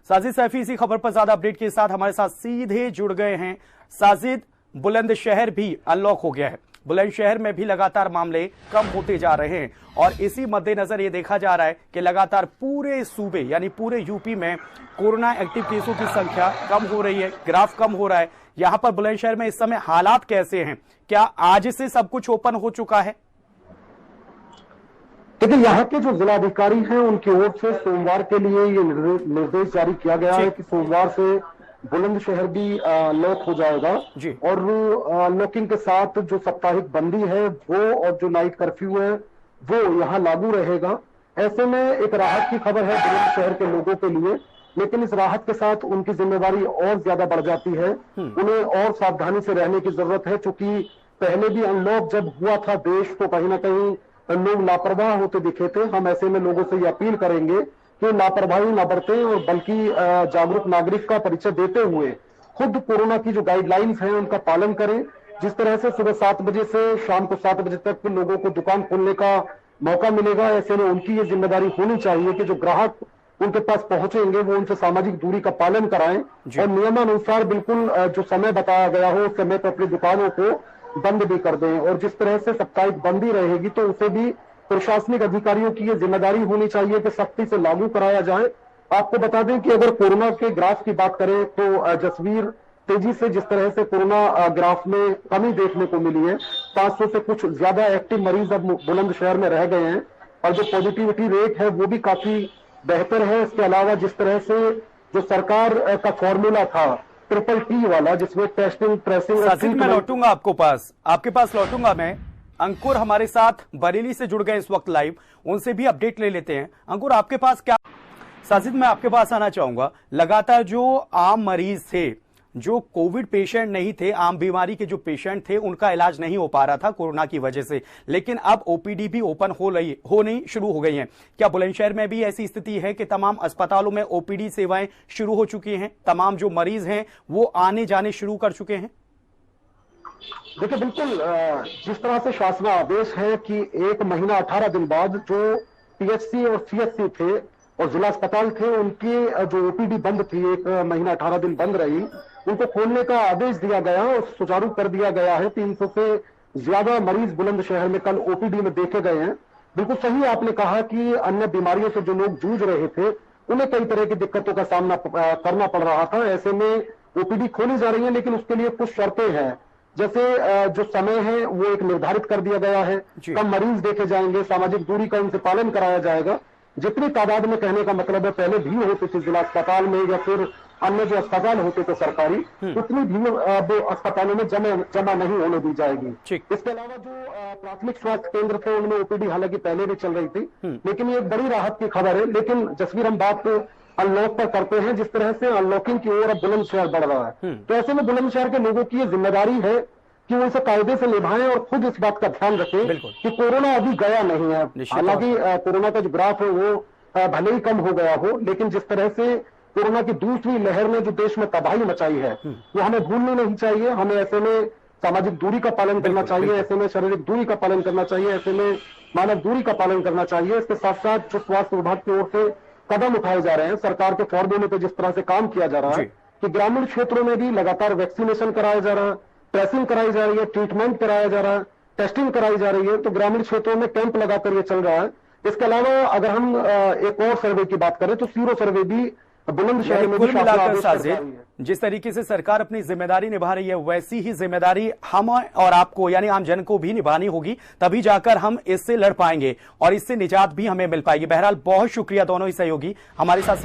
साजिद सैफी इसी खबर पर ज्यादा अपडेट के साथ हमारे साथ सीधे जुड़ गए हैं। साजिद, बुलंदशहर भी अनलॉक हो गया है, बुलंदशहर में भी लगातार मामले कम होते जा रहे हैं और इसी मद्देनजर ये देखा जा रहा है कि लगातार पूरे सूबे यानी पूरे यूपी में कोरोना एक्टिव केसों की संख्या कम हो रही है, ग्राफ कम हो रहा है। यहां पर बुलंदशहर में इस समय हालात कैसे हैं? क्या आज से सब कुछ ओपन हो चुका है? देखिए, यहाँ के जो जिलाधिकारी हैं उनकी ओर से सोमवार के लिए ये निर्देश जारी किया गया है कि सोमवार से बुलंदशहर भी लॉक हो जाएगा और लॉकिंग के साथ जो साप्ताहिक बंदी है वो और जो नाइट कर्फ्यू है वो यहाँ लागू रहेगा। ऐसे में एक राहत की खबर है बुलंदशहर के लोगों के लिए, लेकिन इस राहत के साथ उनकी जिम्मेदारी और ज्यादा बढ़ जाती है। उन्हें और सावधानी से रहने की जरूरत है, क्योंकि पहले भी अनलॉक जब हुआ था देश तो कहीं ना कहीं लोग लापरवाह होते दिखे थे। हम ऐसे में लोगों से ये अपील करेंगे कि लापरवाही न बरतें और बल्कि जागरूक नागरिक का परिचय देते हुए खुद कोरोना की जो गाइडलाइंस हैं उनका पालन करें। जिस तरह से सुबह 7 बजे से शाम को 7 बजे तक लोगों को दुकान खोलने का मौका मिलेगा, ऐसे में उनकी ये जिम्मेदारी होनी चाहिए कि जो ग्राहक उनके पास पहुंचेंगे वो उनसे सामाजिक दूरी का पालन कराएं और नियमानुसार बिल्कुल जो समय बताया गया हो उस समय पर अपनी दुकानों को बंद भी कर दें। और जिस तरह से साप्ताहिक बंदी रहेगी तो उसे भी प्रशासनिक अधिकारियों की ये जिम्मेदारी होनी चाहिए कि सख्ती से लागू कराया जाए। आपको बता दें कि अगर कोरोना के ग्राफ की बात करें तो जसवीर तेजी से जिस तरह से कोरोना ग्राफ में कमी देखने को मिली है, 500 से कुछ ज्यादा एक्टिव मरीज अब बुलंदशहर में रह गए हैं और जो पॉजिटिविटी रेट है वो भी काफी बेहतर है। इसके अलावा जिस तरह से जो सरकार का फॉर्मूला था TTT वाला, जिसमें टेस्टिंग ट्रेसिंग, मैं लौटूंगा आपके पास लौटूंगा मैं। अंकुर हमारे साथ बरेली से जुड़ गए इस वक्त लाइव, उनसे भी अपडेट ले लेते हैं। अंकुर, आपके पास क्या? साजिद, मैं आपके पास आना चाहूंगा। लगातार जो आम मरीज थे, जो कोविड पेशेंट नहीं थे, आम बीमारी के जो पेशेंट थे, उनका इलाज नहीं हो पा रहा था कोरोना की वजह से, लेकिन अब ओपीडी भी ओपन होनी शुरू हो गई हैं। क्या बुलंदशहर में भी ऐसी स्थिति है कि तमाम अस्पतालों में ओपीडी सेवाएं शुरू हो चुकी हैं, तमाम जो मरीज हैं वो आने जाने शुरू कर चुके हैं? देखिए, बिल्कुल जिस तरह से शासनादेश है कि 1 महीना 18 दिन बाद जो पीएचसी और सीएचसी थे और जिला अस्पताल थे उनकी जो ओपीडी बंद थी, 1 महीना 18 दिन बंद रही, उनको खोलने का आदेश दिया गया और सुचारू कर दिया गया है। 300 से ज्यादा मरीज बुलंदशहर में कल ओपीडी में देखे गए हैं। बिल्कुल सही आपने कहा कि अन्य बीमारियों से जो लोग जूझ रहे थे उन्हें कई तरह की दिक्कतों का सामना करना पड़ रहा था। ऐसे में ओपीडी खोली जा रही है, लेकिन उसके लिए कुछ शर्तें हैं। जैसे जो समय है वो एक निर्धारित कर दिया गया है, कम मरीज देखे जाएंगे, सामाजिक दूरी का उनसे पालन कराया जाएगा। जितनी तादाद में, कहने का मतलब है पहले भीड़ होती थी जिला अस्पताल में या फिर अन्य जो अस्पताल होते थे सरकारी, उतनी भीड़ अब अस्पतालों में जमा नहीं होने दी जाएगी। इसके अलावा जो प्राथमिक स्वास्थ्य केंद्र थे उनमें ओपीडी हालांकि पहले भी चल रही थी, लेकिन ये एक बड़ी राहत की खबर है। लेकिन जसवीर, हम बात अनलॉक पर करते हैं, जिस तरह से अनलॉकिंग की ओर अब बुलंदशहर बढ़ रहा है, तो ऐसे में बुलंदशहर के लोगों की ये जिम्मेदारी है कि वो इसे कायदे से निभाएं और खुद इस बात का ध्यान रखें कि कोरोना अभी गया नहीं है। हालांकि कोरोना का जो ग्राफ है वो भले ही कम हो गया हो, लेकिन जिस तरह से कोरोना की दूसरी लहर ने जो देश में तबाही मचाई है वो हमें भूलनी नहीं चाहिए। हमें ऐसे में सामाजिक दूरी का पालन करना चाहिए, ऐसे में शारीरिक दूरी का पालन करना चाहिए, ऐसे में मानव दूरी का पालन करना चाहिए। इसके साथ साथ जो स्वास्थ्य विभाग की ओर से कदम उठाए जा रहे हैं, सरकार के फॉर्मूले पे जिस तरह से काम किया जा रहा है कि ग्रामीण क्षेत्रों में भी लगातार वैक्सीनेशन कराया जा रहा है, ट्रेसिंग कराई जा रही है, ट्रीटमेंट कराया जा रहा है, टेस्टिंग कराई जा रही है, तो ग्रामीण क्षेत्रों में कैंप लगाकर ये चल रहा है। इसके अलावा अगर हम एक और सर्वे की बात करें तो सीरो सर्वे भी बुलंदशहर में कुल मिलाकर साजिद, जिस तरीके से सरकार अपनी जिम्मेदारी निभा रही है वैसी ही जिम्मेदारी हम और आपको यानी आम जन को भी निभानी होगी, तभी जाकर हम इससे लड़ पाएंगे और इससे निजात भी हमें मिल पाएगी। बहरहाल बहुत शुक्रिया दोनों ही सहयोगी हमारे साथ